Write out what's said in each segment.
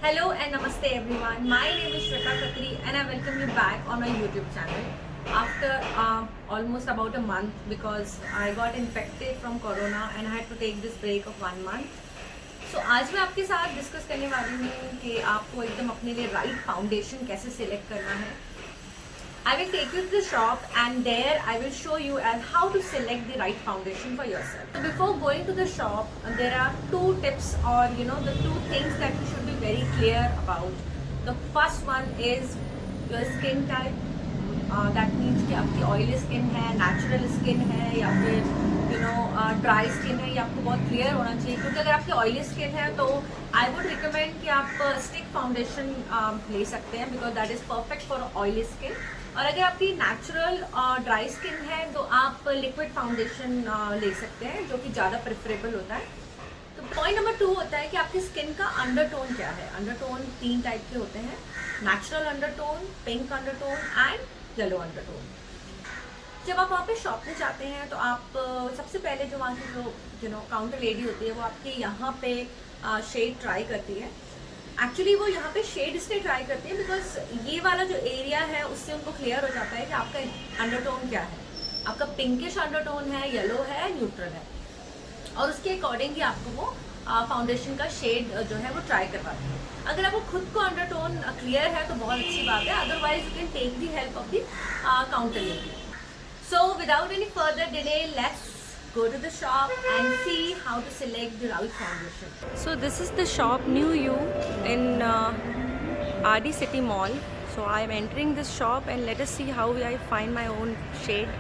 Hello and namaste everyone. My name is Shweta Khatri and I welcome you back on my YouTube channel after almost about a month because I got infected from corona and I had to take this break of 1 month. So आज मैं आपके साथ discuss करने वाली हूँ कि आपको एकदम अपने लिए राइट फाउंडेशन कैसे सिलेक्ट करना है. I will take you to the shop and there I will show you as how to select the right foundation for yourself. So before going to the shop, there are two tips or the two things that you should be very clear about. The first one is your skin type. That means कि आपकी oily skin है, natural skin है या फिर dry skin है. ये आपको बहुत क्लियर होना चाहिए क्योंकि अगर आपकी ऑयली स्किन है तो आई वुड रिकमेंड कि आप स्टिक फाउंडेशन ले सकते हैं because that is perfect for oily skin. और अगर आपकी नेचुरल ड्राई स्किन है तो आप लिक्विड फाउंडेशन ले सकते हैं जो कि ज़्यादा प्रेफरेबल होता है. तो पॉइंट नंबर 2 होता है कि आपकी स्किन का अंडरटोन क्या है. अंडरटोन 3 टाइप के होते हैं, natural undertone, pink undertone and yellow undertone. जब आप वहाँ पे शॉप में जाते हैं तो आप सबसे पहले जो वहाँ की जो काउंटर लेडी होती है वो आपके यहाँ पे शेड ट्राई करती है. एक्चुअली वो यहाँ पे शेड इसलिए ट्राई करती है बिकॉज ये वाला जो एरिया है उससे उनको क्लियर हो जाता है कि आपका अंडरटोन क्या है. आपका पिंकिश अंडरटोन है, येलो है, न्यूट्रल है और उसके अकॉर्डिंग ही आपको वो फाउंडेशन का शेड जो है वो ट्राई करवाती है. अगर आपको खुद को अंडरटोन क्लियर है तो बहुत अच्छी बात है, otherwise you can take the help of the counter lady. So without any further delay, let's go to the shop and see how to select the right foundation. So this is the shop New You in RD City Mall. So I am entering this shop and let us see how I find my own shade.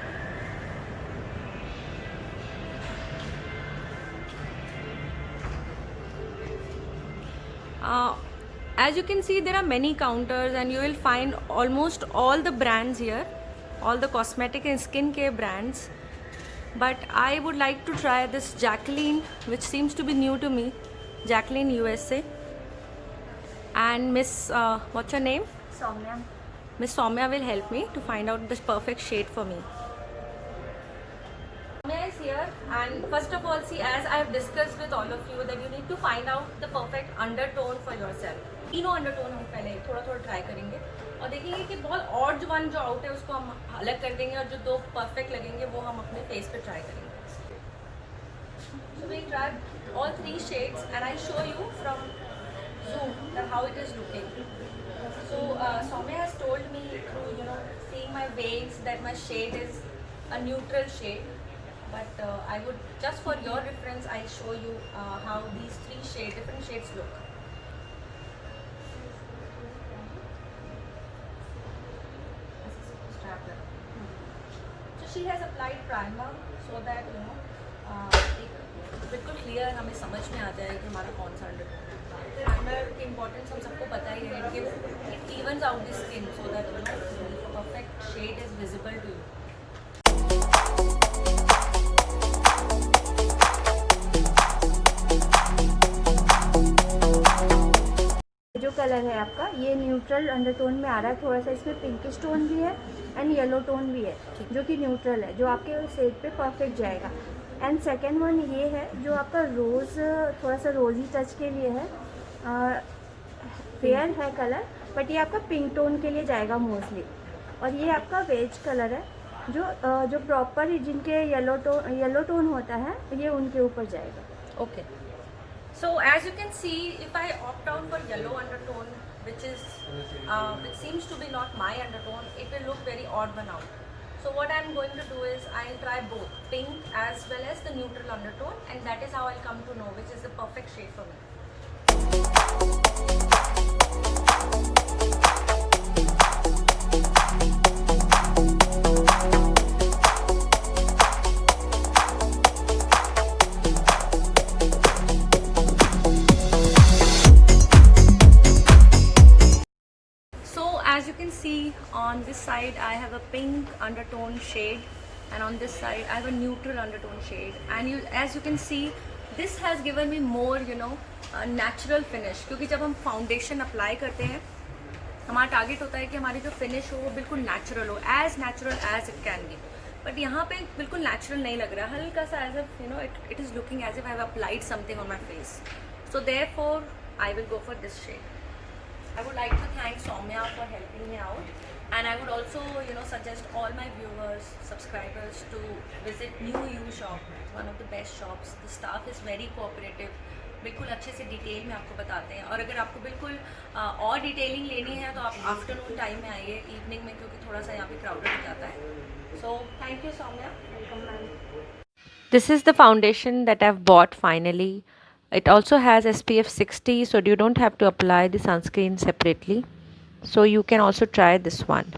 As you can see, there are many counters and you will find almost all the brands here, all the cosmetic and skincare brands, but I would like to try this Jacqueline, which seems to be new to me. Jacqueline USA. And Miss what's your name? Soumya. Miss Soumya will help me to find out the perfect shade for me. Soumya is here and first of all, see, as I have discussed with all of you that you need to find out the perfect undertone for yourself. तीनों undertone हम पहले थोड़ा थोड़ा try करेंगे और देखेंगे कि बहुत ऑड वन जो आउट है उसको हम अलग कर देंगे और जो 2 परफेक्ट लगेंगे वो हम अपने फेस पे ट्राई करेंगे. So we tried all 3 shades and I show you from zoom that how it is looking. So Soumya has told me through seeing my waves that my shade is a neutral shade, but I would just for your reference I show you how these 3 different shades look. So she has applied primer so that एक बिल्कुल clear हमें समझ में आ जाए कि हमारा कौन सा अंडरटोन है. प्राइमर की इम्पोर्टेंस हम सबको पता ही है. It evens out the skin so that perfect shade is visible to you. जो कलर है आपका ये न्यूट्रल अंडरटोन में आ रहा है, थोड़ा सा इसमें पिंकिश टोन भी है एंड येलो टोन भी है जो कि न्यूट्रल है, जो आपके शेड पे परफेक्ट जाएगा. एंड सेकंड वन ये है जो आपका रोज़ थोड़ा सा रोज़ी टच के लिए है, फेयर है कलर बट ये आपका पिंक टोन के लिए जाएगा मोस्टली. और ये आपका वेज कलर है जो प्रॉपर जिनके येलो टोन होता है ये उनके ऊपर जाएगा. Okay. So as you can see, if I opt out for yellow undertone, which seems to be not my undertone, it will look very odd one out. So what I am going to do is I will try both pink as well as the neutral undertone, and that is how I will come to know which is the perfect shade for me. As you can see, on this side I have a pink undertone shade and on this side I have a neutral undertone shade, and as you can see this has given me more natural finish. क्योंकि जब हम foundation apply करते हैं हमारा target होता है कि हमारी जो फिनिश हो वो बिल्कुल नेचुरल हो, as natural as it can be. But यहाँ पे बिल्कुल नेचुरल नहीं लग रहा, हल्का सा as it is looking as if I have applied something on my face. So therefore I will go for this shade. I would like to thank Soumya for helping me out, and I would also, suggest all my viewers, subscribers to visit New You shop. It's one of the best shops. The staff is very cooperative. बिल्कुल अच्छे से detail में आपको बताते हैं, और अगर आपको बिल्कुल और डिटेलिंग लेनी है तो आप आफ्टरनून टाइम में आइए, इवनिंग में, क्योंकि थोड़ा सा यहाँ पे क्राउडेड हो जाता है. So thank you Saumya. Welcome ma'am. This is the foundation that I've bought finally. It also has SPF 60, so you don't have to apply the sunscreen separately. So you can also try this one.